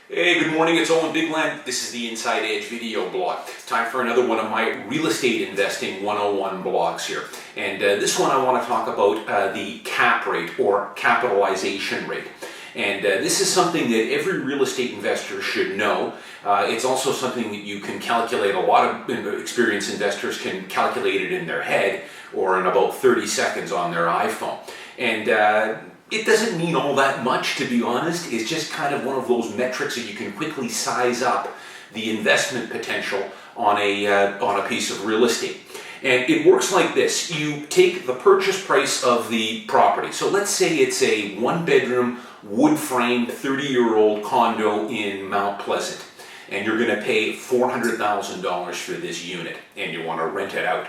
Hey, good morning, it's Owen Bigland. This is the Inside Edge video blog. Time for another one of my real estate investing 101 blogs here. And this one I want to talk about the cap rate or capitalization rate. And this is something that every real estate investor should know. It's also something that you can calculate. A lot of experienced investors can calculate it in their head or in about 30 seconds on their iPhone. And it doesn't mean all that much, to be honest. It's just kind of one of those metrics that you can quickly size up the investment potential on a piece of real estate. And it works like this. You take the purchase price of the property. So let's say it's a one-bedroom, wood-framed, 30-year-old condo in Mount Pleasant. And you're going to pay $400,000 for this unit, and you want to rent it out.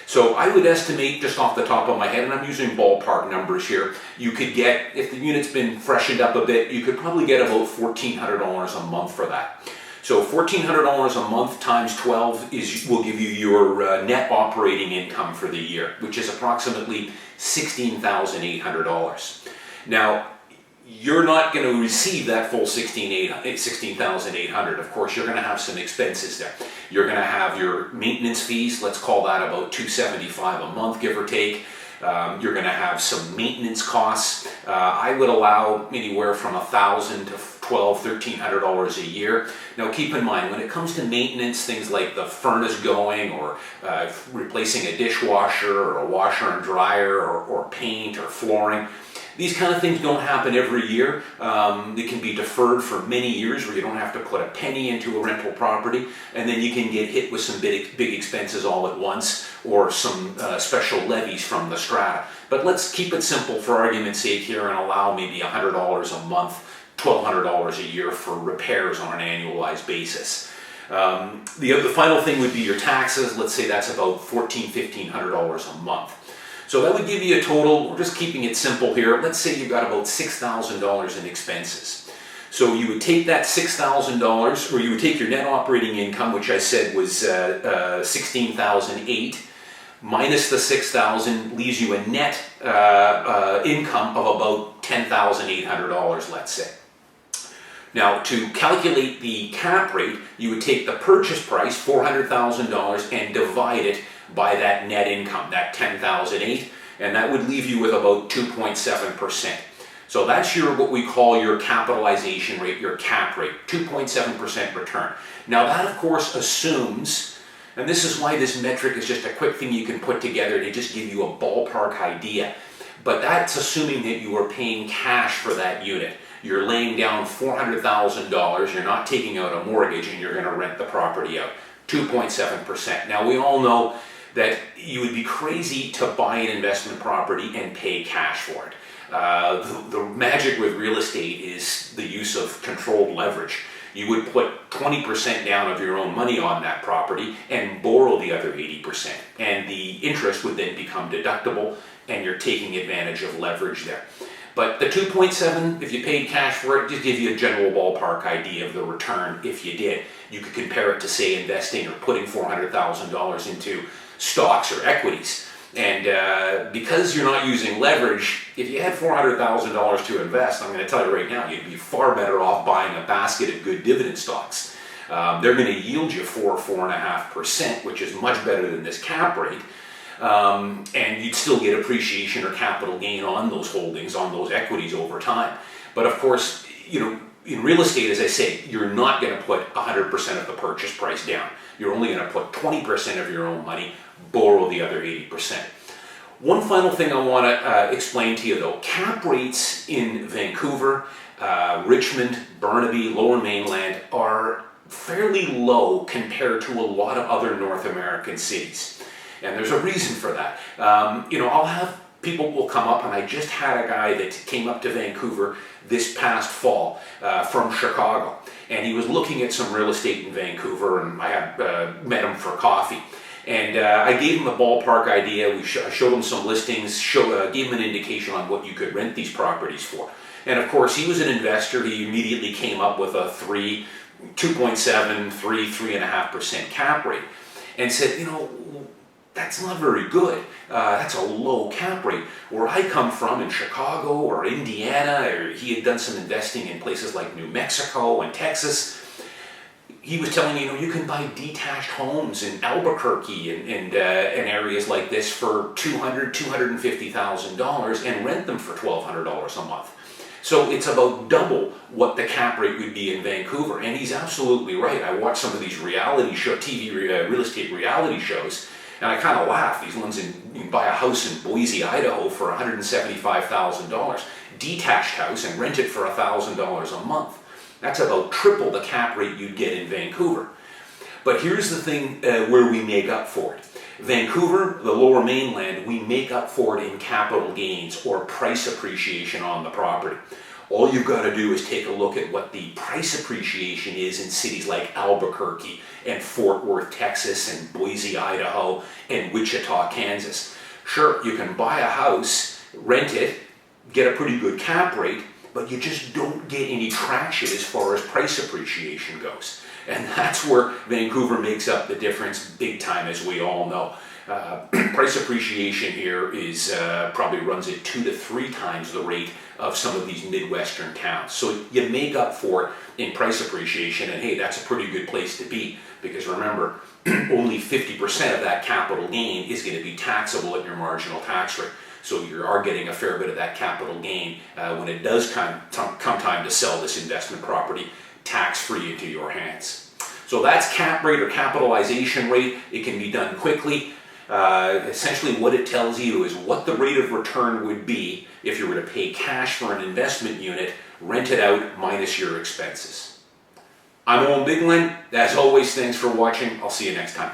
So I would estimate, just off the top of my head, and I'm using ballpark numbers here, you could get, if the unit's been freshened up a bit, you could probably get about $1,400 a month for that. So $1,400 a month times 12 will give you your net operating income for the year, which is approximately $16,800. Now, you're not going to receive that full $16,800. Of course, you're going to have some expenses there. You're going to have your maintenance fees. Let's call that about $275 a month, give or take. You're going to have some maintenance costs. I would allow anywhere from $1,000 to $1,200, $1,300 a year. Now, keep in mind, when it comes to maintenance, things like the furnace going, or replacing a dishwasher, or a washer and dryer, or paint, or flooring, these kind of things don't happen every year. They can be deferred for many years where you don't have to put a penny into a rental property, and then you can get hit with some big expenses all at once, or some special levies from the strata. But let's keep it simple for argument's sake here and allow maybe $100 a month, $1,200 a year for repairs on an annualized basis. The final thing would be your taxes. Let's say that's about $1,400, $1,500 a month. So that would give you a total, we're just keeping it simple here, let's say you've got about $6,000 in expenses. So you would take that $6,000, or you would take your net operating income, which I said was $16,008, minus the $6,000, leaves you a net income of about $10,800, let's say. Now, to calculate the cap rate, you would take the purchase price, $400,000, and divide it by that net income, that $10,008, and that would leave you with about 2.7%. So that's what we call your capitalization rate, your cap rate, 2.7% return. Now that, of course, assumes, and this is why this metric is just a quick thing you can put together to just give you a ballpark idea, but that's assuming that you are paying cash for that unit. You're laying down $400,000, you're not taking out a mortgage, and you're going to rent the property out. 2.7%. Now, we all know that you would be crazy to buy an investment property and pay cash for it. The magic with real estate is the use of controlled leverage. You would put 20% down of your own money on that property and borrow the other 80%. And the interest would then become deductible, and you're taking advantage of leverage there. But the 2.7, if you paid cash for it, just give you a general ballpark idea of the return if you did. You could compare it to, say, investing or putting $400,000 into stocks or equities. And because you're not using leverage, if you had $400,000 to invest, I'm going to tell you right now, you'd be far better off buying a basket of good dividend stocks. They're going to yield you 4.5%, which is much better than this cap rate. And you'd still get appreciation or capital gain on those holdings, on those equities over time. But of course, in real estate, as I say, you're not going to put 100% of the purchase price down. You're only going to put 20% of your own money, borrow the other 80%. One final thing I want to explain to you, though. Cap rates in Vancouver, Richmond, Burnaby, Lower Mainland are fairly low compared to a lot of other North American cities. And there's a reason for that. I'll have people will come up, and I just had a guy that came up to Vancouver this past fall from Chicago. And he was looking at some real estate in Vancouver, and I had met him for coffee. And I gave him a ballpark idea. I showed him some listings, gave him an indication on what you could rent these properties for. And of course, he was an investor. He immediately came up with a 2.7, 3.5% cap rate, and said, that's not very good. That's a low cap rate. Where I come from in Chicago or Indiana, or he had done some investing in places like New Mexico and Texas. He was telling me, you can buy detached homes in Albuquerque and areas like this for $250,000 and rent them for $1,200 a month. So it's about double what the cap rate would be in Vancouver. And he's absolutely right. I watch some of these TV real estate reality shows, and I kind of laugh. These ones you can buy a house in Boise, Idaho for $175,000, detached house, and rent it for $1,000 a month. That's about triple the cap rate you'd get in Vancouver. But here's the thing where we make up for it. Vancouver, the Lower Mainland, we make up for it in capital gains or price appreciation on the property. All you've got to do is take a look at what the price appreciation is in cities like Albuquerque and Fort Worth, Texas, and Boise, Idaho, and Wichita, Kansas. Sure, you can buy a house, rent it, get a pretty good cap rate, but you just don't get any traction as far as price appreciation goes. And that's where Vancouver makes up the difference big time, as we all know. Price appreciation here is probably runs at 2 to 3 times the rate of some of these Midwestern towns. So you make up for it in price appreciation, and hey, that's a pretty good place to be, because remember, only 50% of that capital gain is going to be taxable at your marginal tax rate. So you are getting a fair bit of that capital gain when it does come time to sell this investment property tax-free into your hands. So that's cap rate or capitalization rate. It can be done quickly. Essentially what it tells you is what the rate of return would be if you were to pay cash for an investment unit, rent it out minus your expenses. I'm Owen Bigland. As always, thanks for watching. I'll see you next time.